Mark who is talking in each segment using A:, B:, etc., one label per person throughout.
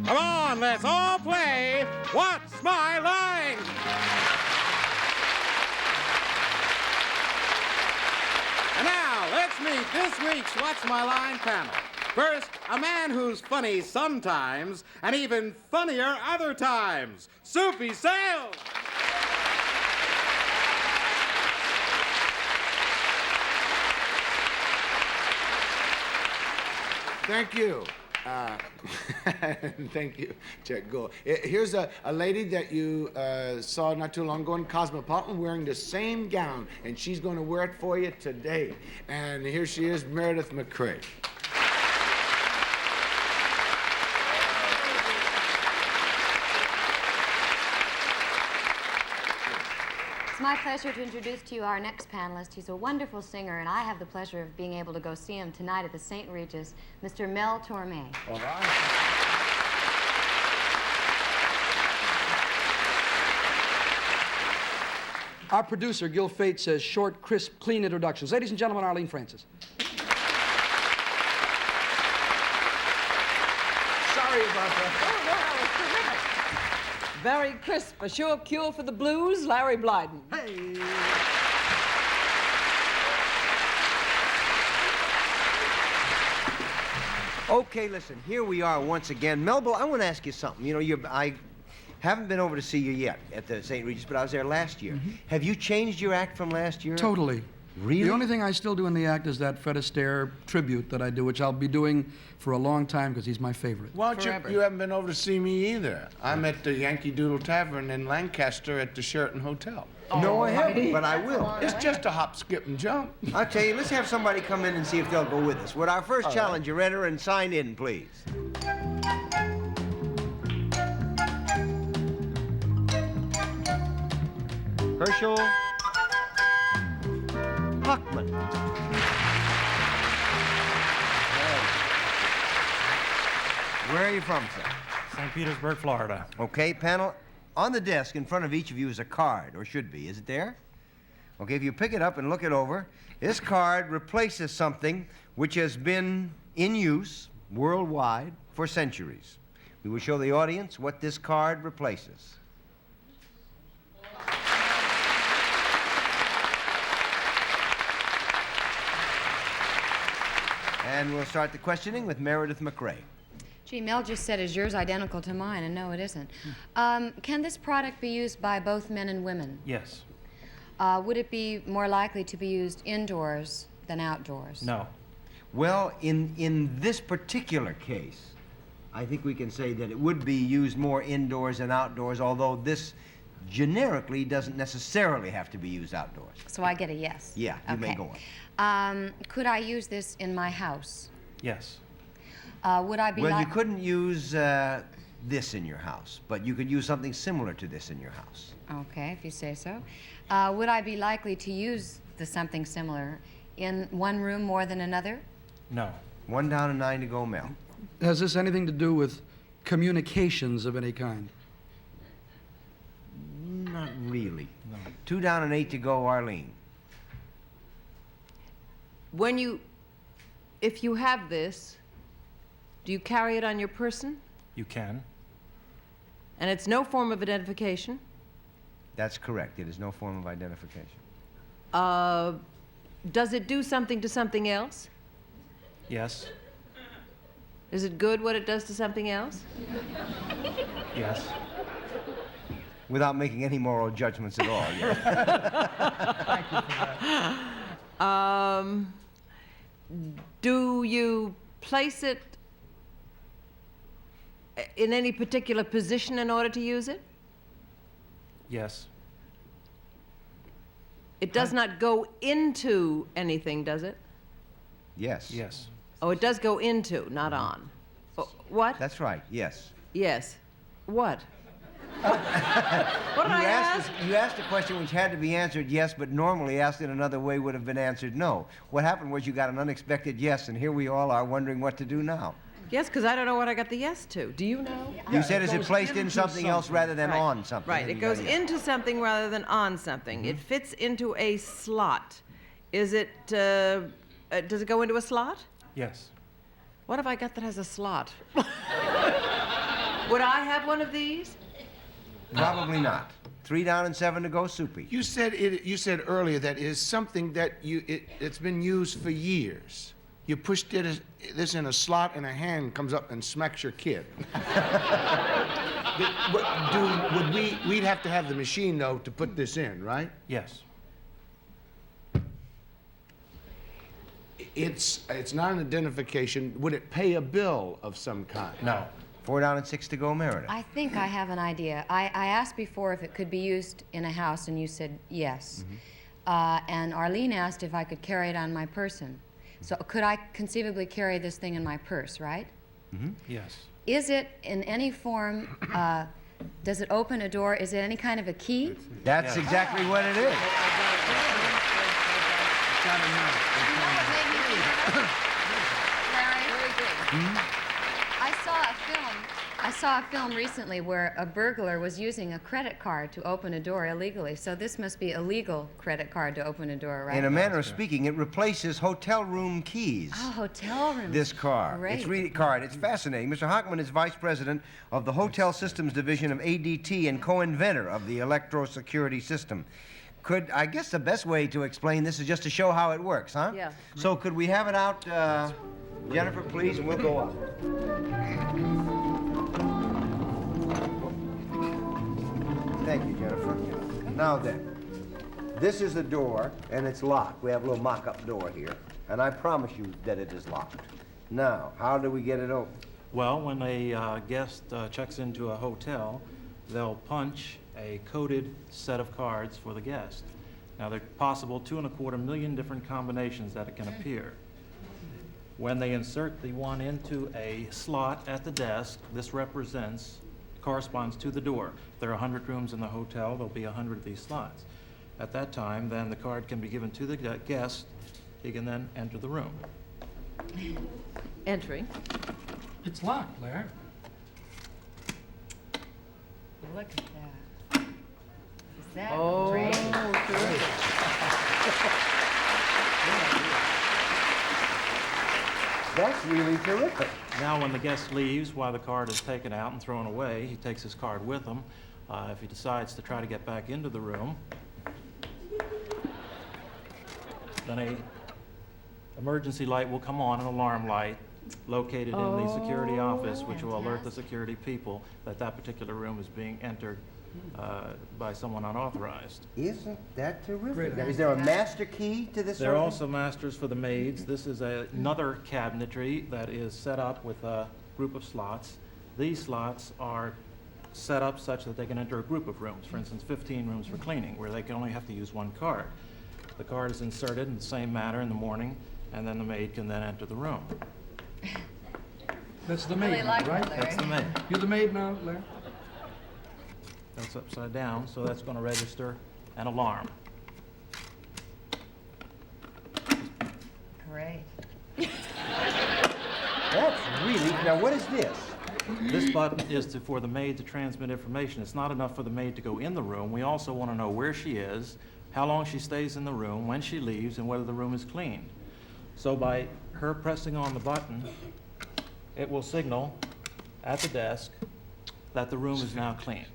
A: Come on, let's all play What's My Line? And now, let's meet this week's What's My Line panel. First, a man who's funny sometimes and even funnier other times, Soupy Sales.
B: Thank you. Thank you, Jack. Go. Here's a lady that you saw not too long ago in Cosmopolitan wearing the same gown, and she's going to wear it for you today. And here she is, Meredith MacRae.
C: It's my pleasure to introduce to you our next panelist. He's a wonderful singer, and I have the pleasure of being able to go see him tonight at the St. Regis, Mr. Mel Tormé.
B: All right.
D: Our producer, Gil Fate, says short, crisp, clean introductions. Ladies and gentlemen, Arlene Francis.
E: Sorry about that. Oh, no, that was terrific. Very crisp. A sure cure for the blues, Larry Blyden.
D: Hey!
F: Okay, listen, here we are once again. Melville, I want to ask you something. You know, I haven't been over to see you yet at the St. Regis, but I was there last year. Have you changed your act from last year?
D: Totally.
F: Really?
D: The only thing I still do in the act is that Fred Astaire tribute that I do, which I'll be doing for a long time because he's my favorite.
B: Well, you haven't been over to see me either. I'm at the Yankee Doodle Tavern in Lancaster at the Sheraton Hotel.
F: No, I haven't, but I will.
B: It's just a hop, skip, and jump.
F: I'll tell you, let's have somebody come in and see if they'll go with us. Would our first challenger enter and sign in, please? Herschel Huckman. Where are you from, sir?
G: St. Petersburg, Florida.
F: Okay, panel. On the desk in front of each of you is a card, or should be. Is it there? Okay, if you pick it up and look it over, this card replaces something which has been in use worldwide for centuries. We will show the audience what this card replaces. And we'll start the questioning with Meredith MacRae.
C: Gee, Mel just said, is yours identical to mine? And no, it isn't. Can this product be used by both men and women?
G: Yes.
C: Would it be more likely to be used indoors than outdoors?
G: No.
F: Well, in this particular case, I think we can say that it would be used more indoors than outdoors, although this generically doesn't necessarily have to be used outdoors.
C: So I get a yes?
F: Yeah, you may go
C: on. Could I use this in my house?
G: Yes.
C: Would I be
F: Well, you couldn't use this in your house, but you could use something similar to this in your house.
C: Okay, if you say so. Would I be likely to use the something similar in one room more than another?
G: No.
F: 1 down and 9 to go, Mel.
D: Has this anything to do with communications of any kind?
F: Not really.
G: No.
F: 2 down and 8 to go, Arlene.
E: If you have this, do you carry it on your person?
G: You can.
E: And it's no form of identification?
F: That's correct. It is no form of identification.
E: Does it do something to something else?
G: Yes.
E: Is it good what it does to something else?
G: Yes.
F: Without making any moral judgments at all, yes.
G: Thank you for that.
E: Do you place it in any particular position in order to use it?
G: Yes.
E: It does not go into anything, does it?
F: Yes.
G: Yes.
E: Oh, it does go into, not on. Oh, what?
F: That's right, yes.
E: Yes. What? What did I ask?
F: You asked a question which had to be answered yes, but normally asked in another way would have been answered no. What happened was you got an unexpected yes, and here we all are wondering what to do now.
E: Yes, because I don't know what I got the yes to. Do you know?
F: You said, is it
D: goes
F: placed in
D: into
F: something else rather than
E: Right.
F: on something?
E: Right, it goes into something rather than on something. It fits into a slot. Is it, does it go into a slot?
G: Yes.
E: What have I got that has a slot? Would I have one of these?
F: Probably not. 3 down and 7 to go, Soupy.
B: You said earlier that it is something that it's been used for years. You pushed this in a slot and a hand comes up and smacks your kid. We'd have to have the machine though to put this in, right?
G: Yes.
B: It's not an identification. Would it pay a bill of some kind?
G: No.
F: 4 down and 6 to go, Meredith.
C: I think I have an idea. I asked before if it could be used in a house, and you said yes. And Arlene asked if I could carry it on my person. So could I conceivably carry this thing in my purse, right?
G: Yes.
C: Is it in any form, does it open a door? Is it any kind of a key?
F: That's exactly what it is.
C: I saw a film recently where a burglar was using a credit card to open a door illegally. So this must be a legal credit card to open a door, right?
F: In a manner of speaking, it replaces hotel room keys.
C: Oh, hotel room.
F: This card.
C: Great.
F: It's really card. It's fascinating. Mr. Hockman is vice president of the Hotel Systems Division of ADT and co-inventor of the electro security system. I guess the best way to explain this is just to show how it works, huh?
E: Yeah.
F: So could we have it out, Jennifer, please, and we'll go up. Thank you, Jennifer. Now then, this is the door, and it's locked. We have a little mock-up door here, and I promise you that it is locked. Now, how do we get it open?
G: Well, when a guest checks into a hotel, they'll punch a coded set of cards for the guest. Now, there are possible 2.25 million different combinations that it can appear. When they insert the one into a slot at the desk, this corresponds to the door. If there are 100 rooms in the hotel, there'll be 100 of these slots. At that time, then the card can be given to the guest. He can then enter the room.
E: Entering.
D: It's locked, Blair.
C: Look at that. Is that
E: Oh,
C: great?
E: terrific.
F: That's really terrific.
G: Now, when the guest leaves, while the card is taken out and thrown away, he takes his card with him. If he decides to try to get back into the room, then an emergency light will come on, an alarm light located in the security office, which will alert the security people that that particular room is being entered by someone unauthorized.
F: Isn't that terrific? Now, is there a master key to this?
G: There are
F: room?
G: also masters for the maids. This is another cabinetry that is set up with a group of slots. These slots are set up such that they can enter a group of rooms. For instance, 15 rooms for cleaning, where they can only have to use one card. The card is inserted in the same manner in the morning, and then the maid can then enter the room.
D: That's the
C: Really
D: maid,
C: like
D: right?
C: that, Larry.
G: That's the maid.
D: You're the maid now, Blair?
G: That's upside down, so that's going to register an alarm.
C: Great.
F: That's really, now what is this?
G: This button is for the maid to transmit information. It's not enough for the maid to go in the room. We also want to know where she is, how long she stays in the room, when she leaves, and whether the room is cleaned. So by her pressing on the button, it will signal at the desk that the room is now cleaned.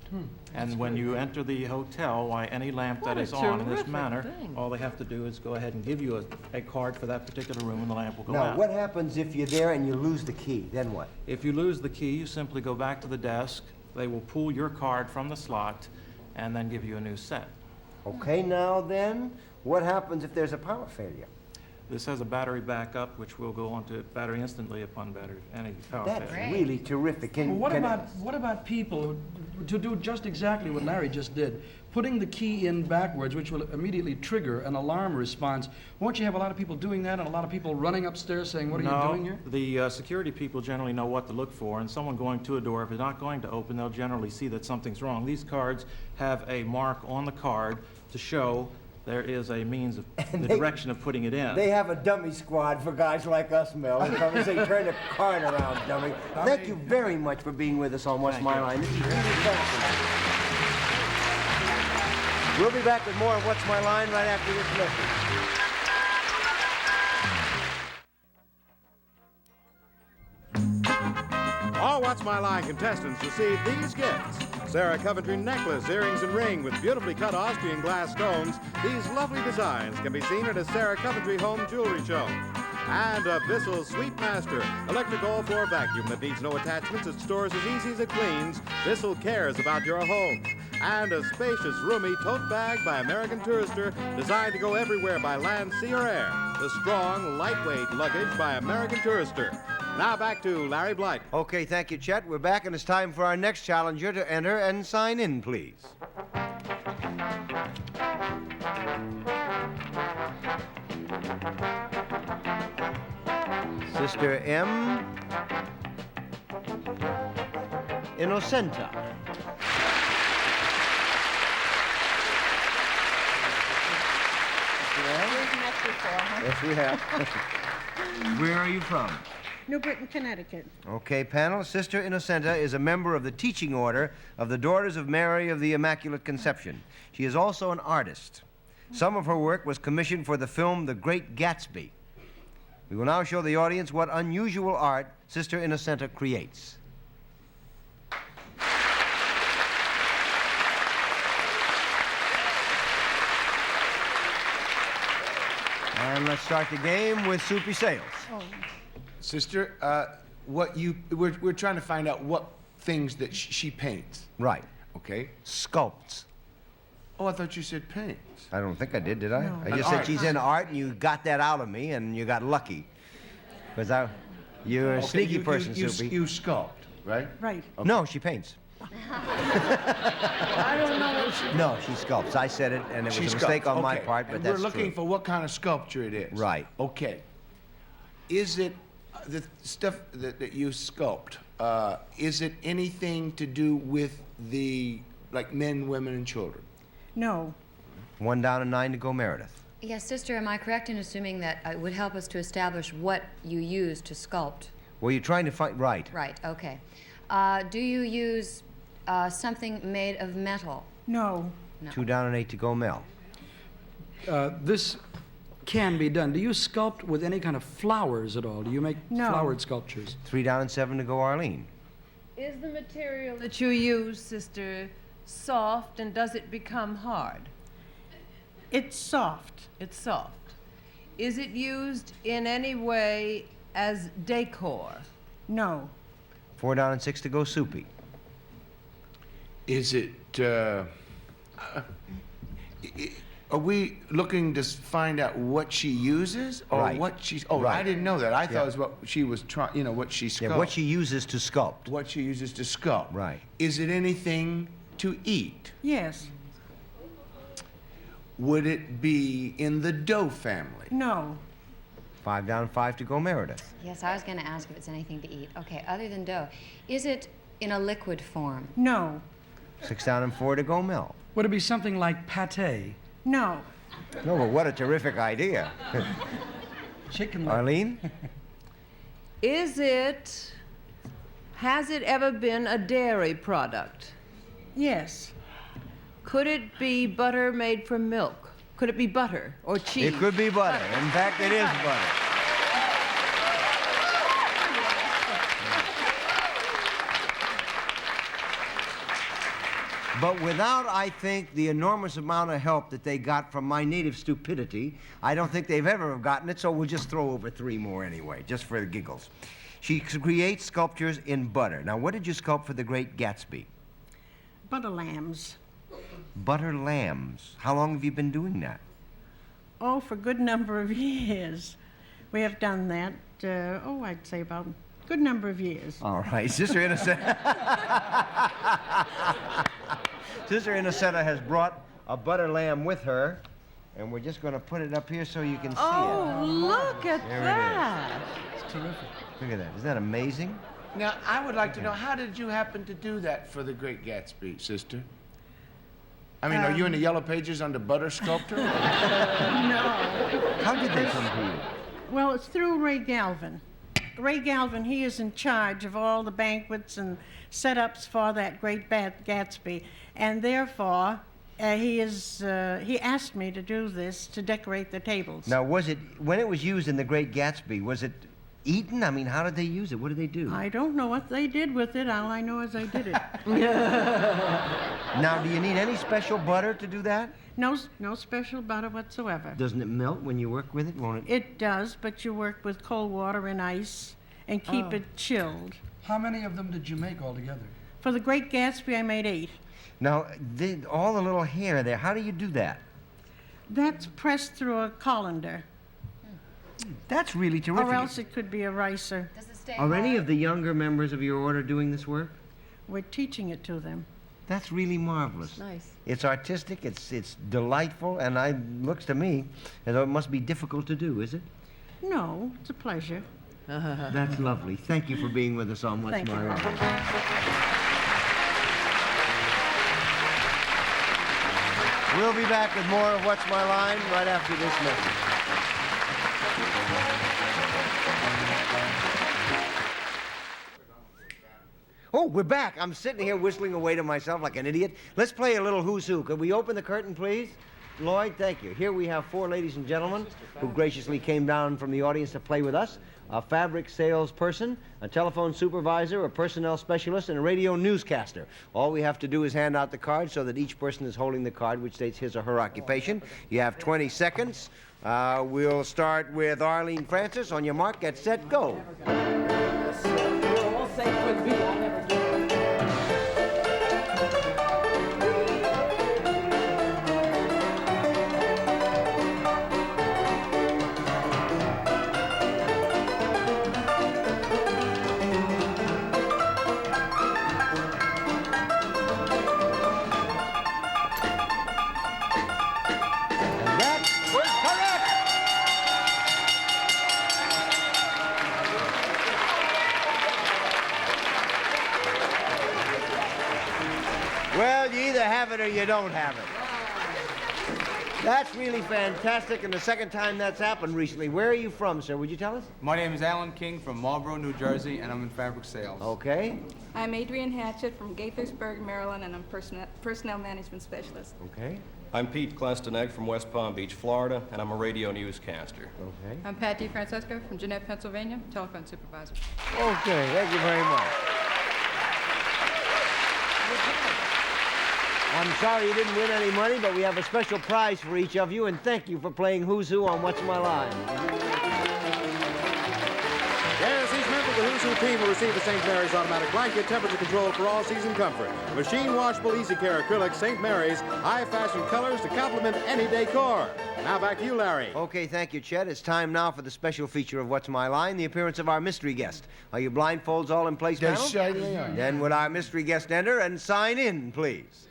G: And when you enter the hotel, why any lamp that
E: What a
G: is on in this
E: terrific
G: manner,
E: thing.
G: all they have to do is go ahead and give you a card for that particular room, and the lamp will go
F: Now,
G: out.
F: what happens if you're there and you lose the key? Then what?
G: If you lose the key, you simply go back to the desk. They will pull your card from the slot and then give you a new set.
F: Okay, now then, what happens if there's a power failure?
G: This has a battery backup, which will go onto battery instantly upon any power
F: That's
G: failure.
F: really terrific.
D: Well, what about people to do just exactly what Larry just did? Putting the key in backwards, which will immediately trigger an alarm response. Won't you have a lot of people doing that and a lot of people running upstairs saying, what are you doing here?
G: The security people generally know what to look for, and someone going to a door, if it's not going to open, they'll generally see that something's wrong. These cards have a mark on the card to show there is a means of the direction of putting it in.
F: They have a dummy squad for guys like us, Mel. They come and say, turn the card around, dummy. Thank you very much for being with us on What's My Line. This is really fascinating. We'll be back with more of What's My Line right after this message.
A: All What's My Line contestants receive these gifts. Sarah Coventry necklace, earrings, and ring with beautifully cut Austrian glass stones. These lovely designs can be seen at a Sarah Coventry home jewelry show. And a BUZZR Sweepmaster, electric all-floor vacuum that needs no attachments. It stores as easy as it cleans. BUZZR cares about your home. And a spacious, roomy tote bag by American Tourister, designed to go everywhere by land, sea, or air. The strong, lightweight luggage by American Tourister. Now back to Larry Blyden.
F: Okay, thank you, Chet. We're back, and it's time for our next challenger to enter and sign in, please. Sister M. Innocenta. Yes, we have. Where are you from?
H: New Britain, Connecticut.
F: Okay, panel. Sister Innocenta is a member of the teaching order of the Daughters of Mary of the Immaculate Conception. She is also an artist. Some of her work was commissioned for the film The Great Gatsby. We will now show the audience what unusual art Sister Innocenta creates. And let's start the game with Soupy Sales.
H: Oh,
B: Sister, we're trying to find out what things that she paints.
F: Right.
B: Okay.
F: Sculpts.
B: Oh, I thought you said paints.
F: I don't think I did I?
H: No.
F: I just said she's in art, and you got that out of me, and you got lucky. Because you're a
B: Okay,
F: sneaky person,
B: you,
F: Soupy.
B: You sculpt, right?
H: right.
B: Okay.
F: No, she paints.
H: I don't know what she...
F: No, she sculpts. I said it, and it was a mistake on my
B: Okay.
F: part, but
B: and
F: that's
B: we're looking
F: true.
B: for what kind of sculpture it is.
F: Right.
B: Okay. Is it the stuff that you sculpt? Is it anything to do with the men, women, and children?
H: No.
F: 1 down and 9 to go, Meredith.
C: Yes, sister, am I correct in assuming that it would help us to establish what you use to sculpt?
F: Well, you're trying to find... Right.
C: Right, okay. Do you use something made of metal?
H: No.
F: 2 down and 8 to go, Mel.
D: This can be done. Do you sculpt with any kind of flowers at all? Do you make
H: No.
D: flowered sculptures?
F: 3 down and 7 to go, Arlene.
E: Is the material that you use, Sister, soft, and does it become hard?
H: It's soft.
E: It's soft. Is it used in any way as decor?
H: No.
F: 4 down and 6 to go, Soupy.
B: Is it? Are we looking to find out what she uses, or
F: Right.
B: what she's? Oh,
F: Right.
B: I didn't know that. I thought
F: Yeah.
B: it was what she was trying. What she sculpts.
F: Yeah, what she uses to sculpt.
B: What she uses to sculpt.
F: Right.
B: Is it anything to eat?
H: Yes.
B: Would it be in the dough family?
H: No.
F: 5 down, 5 to go, Meredith.
C: Yes, I was going to ask if it's anything to eat. Okay, other than dough. Is it in a liquid form?
H: No.
F: 6 down and 4 to go, Mel.
D: Would it be something like pate?
H: No.
F: No, but what a terrific idea.
D: Chicken leg.
F: Arlene?
E: Has it ever been a dairy product?
H: Yes.
E: Could it be butter made from milk? Could it be butter or cheese?
F: It could be butter. In fact, it is butter. But without, I think, the enormous amount of help that they got from my native stupidity, I don't think they've ever gotten it, so we'll just throw over 3 more anyway, just for the giggles. She creates sculptures in butter. Now, what did you sculpt for The Great Gatsby?
H: Butter lambs.
F: Butter lambs. How long have you been doing that?
H: Oh, for a good number of years. We have done that, I'd say about a good number of years.
F: All right, Sister Innocenta. Sister Innocenta has brought a butter lamb with her, and we're just going to put it up here so you can see
E: Oh, look at
F: There it is.
E: that.
D: It's terrific.
F: it. Look at that. Isn't that amazing?
B: Now, I would like to know, how did you happen to do that for The Great Gatsby, sister? I mean, are you in the Yellow Pages under Butter Sculptor?
H: No.
F: How did they come to you?
H: Well, it's through Ray Galvin. Ray Galvin, he is in charge of all the banquets and setups for that great Gatsby, and therefore he asked me to do this to decorate the tables.
F: Now, when it was used in The Great Gatsby, was it eaten? I mean, how did they use it? What did they do?
H: I don't know what they did with it. All I know is I did it.
F: Now, do you need any special butter to do that?
H: No special butter whatsoever.
F: Doesn't it melt when you work with it, won't it?
H: It does, but you work with cold water and ice and keep it chilled.
D: How many of them did you make altogether?
H: For the Great Gatsby, I made 8.
F: Now, all the little hair there, how do you do that?
H: That's pressed through a colander,
F: That's really terrific.
H: or else it could be a ricer.
C: Does it stay
F: Are any
C: hard?
F: of the younger members of your order doing this work?
H: We're teaching it to them.
F: That's really marvelous.
E: Nice.
F: It's artistic, it's delightful, and it looks to me as though it must be difficult to do, is it?
H: No, it's a pleasure.
F: That's lovely. Thank you for being with us on What's
H: Thank
F: My
H: you.
F: Line. We'll be back with more of What's My Line right after this message. Oh, we're back. I'm sitting here whistling away to myself like an idiot. Let's play a little Who's Who. Could we open the curtain, please? Lloyd, thank you. Here we have 4 ladies and gentlemen who graciously came down from the audience to play with us. A fabric salesperson, a telephone supervisor, a personnel specialist, and a radio newscaster. All we have to do is hand out the card so that each person is holding the card which states his or her occupation. You have 20 seconds. We'll start with Arlene Francis. On your mark, get set, go. Well, you either have it or you don't have it. That's really fantastic, and the second time that's happened recently. Where are you from, sir? Would you tell us?
I: My name is Alan King from Marlboro, New Jersey, and I'm in fabric sales.
F: Okay.
J: I'm Adrienne Hatchett from Gaithersburg, Maryland, and I'm personnel management specialist.
F: Okay.
K: I'm Pete Klestenegg from West Palm Beach, Florida, and I'm a radio newscaster.
F: Okay.
J: I'm Pat DeFrancesco from Jeanette, Pennsylvania, telephone supervisor.
F: Okay, thank you very much. I'm sorry you didn't win any money, but we have a special prize for each of you, and thank you for playing Who's Who on What's My Line.
A: Yes, each member of the Who's Who team will receive a St. Mary's automatic blanket, temperature control for all season comfort. Machine washable Easy Care acrylic St. Mary's, high fashion colors to complement any decor. Now back to you, Larry.
F: Okay, thank you, Chet. It's time now for the special feature of What's My Line, the appearance of our mystery guest. Are your blindfolds all in place, panel?
B: Decidedly are.
F: Then would our mystery guest enter and sign in, please?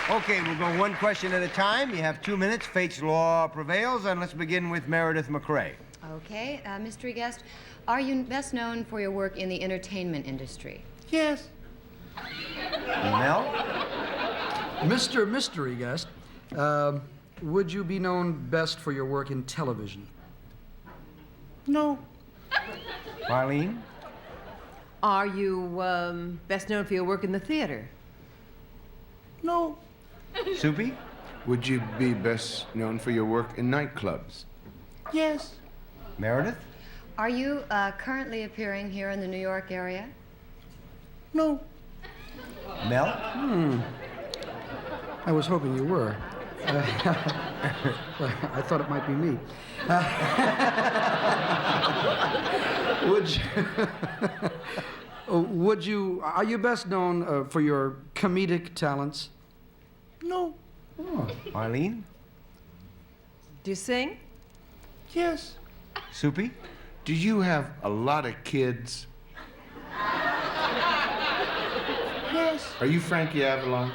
F: Okay, we'll go one question at a time. You have 2 minutes. Fate's law prevails, and let's begin with Meredith MacRae.
C: Okay, mystery guest, are you best known for your work in the entertainment industry?
H: Yes.
F: Mel?
D: Mr. Mystery Guest, would you be known best for your work in television?
H: No.
F: Arlene?
E: Are you best known for your work in the theater?
H: No.
F: Soupy?
B: Would you be best known for your work in nightclubs?
H: Yes.
F: Meredith?
C: Are you currently appearing here in the New York area?
H: No.
F: Mel?
D: I was hoping you were. I thought it might be me. Are you best known for your comedic talents?
H: No.
D: Oh.
F: Arlene?
E: Do you sing?
H: Yes.
F: Soupy?
B: Do you have a lot of kids?
H: Yes.
B: Are you Frankie Avalon?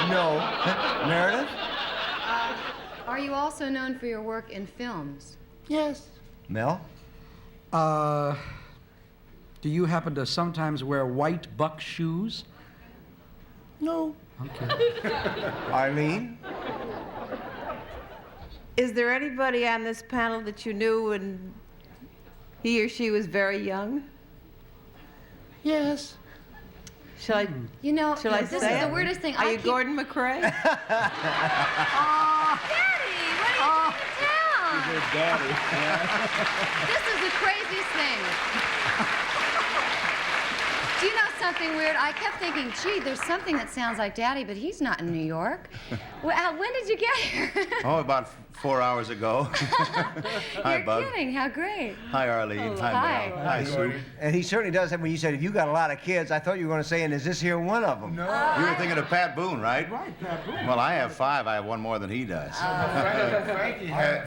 F: No. Meredith?
C: Are you also known for your work in films?
H: Yes.
F: Mel?
D: Do you happen to sometimes wear white buck shoes?
H: No.
D: Okay.
F: Arlene?
E: Is there anybody on this panel that you knew when he or she was very young?
H: Yes.
E: Shall I?
C: You know,
E: Shall I
C: this
E: say
C: is the
E: it?
C: weirdest thing.
E: Are you Gordon MacRae?
C: Daddy, what are you doing in town?
B: Daddy.
C: This is the craziest thing. Do you know something weird? I kept thinking, gee, there's something that sounds like Daddy, but he's not in New York. When did you get here?
L: Oh, about 4 hours ago. Hi,
C: You're
L: Bug.
C: kidding. How great.
L: Hi, Arlene.
C: Oh,
L: Hi,
C: hi.
L: Mel. Hi, Sue.
F: And he certainly does have, when you said, if you got a lot of kids, I thought you were going to say, and is this here one of them?
L: You were thinking of Pat Boone, right?
B: Right, Pat Boone.
L: Well, I have 5. I have one more than he does.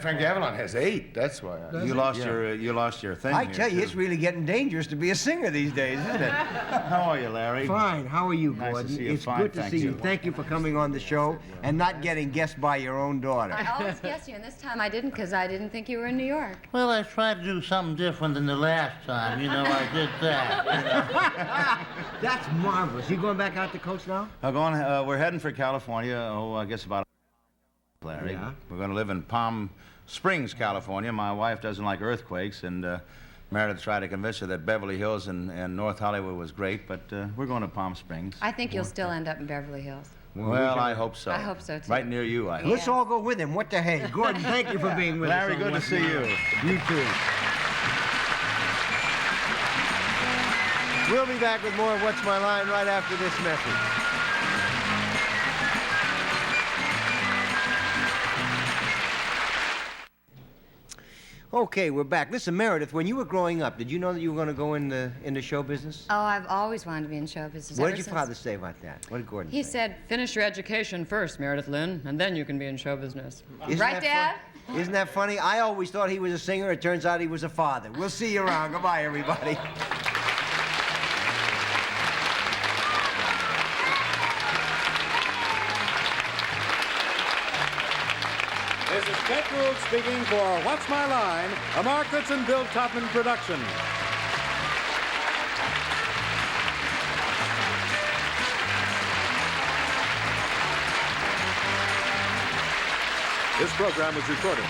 B: Frank Avalon has 8. That's why.
L: You lost your thing.
F: I
L: here,
F: tell you,
L: too.
F: it's really getting dangerous to be a singer these days, isn't it?
L: How are you, Larry?
F: Fine. How are you,
L: Nice to
F: Gordon?
L: see you.
F: It's
L: Fine,
F: good to
L: thank
F: see you.
L: you.
F: Thank you for coming on the show and not getting guessed by your own daughter.
C: I always guess you, and this time I didn't because I didn't think you were in New York.
M: Well, I tried to do something different than the last time. You know, I did that.
F: That's marvelous. You going back out to coast now?
L: We're heading for California. Oh, I guess about Larry.
F: Yeah.
L: We're going to live in Palm Springs, California. My wife doesn't like earthquakes, and Meredith tried to convince her that Beverly Hills and North Hollywood was great, but we're going to Palm Springs.
C: I think you'll still end up in Beverly Hills.
L: Well, I hope so.
C: I hope so, too.
L: Right near you, I hope.
F: Let's all go with him. What the heck? Gordon, thank you for being with
L: Larry,
F: us.
L: good to see you.
F: You too. We'll be back with more of What's My Line right after this message. Okay, we're back. Listen, Meredith, when you were growing up, did you know that you were going to go into show business?
C: Oh, I've always wanted to be in show business.
F: What
C: ever
F: did your
C: since-
F: father say about that? What did Gordon
C: He
F: say?
C: said, finish your education first, Meredith Lynn, and then you can be in show business.
F: Isn't
C: Right,
F: that
C: Dad?
F: fun? Isn't that funny? I always thought he was a singer. It turns out he was a father. We'll see you around. Goodbye, everybody.
A: This is Ted Gould speaking for What's My Line, a Mark Goodson, Bill Topman production. This program was recorded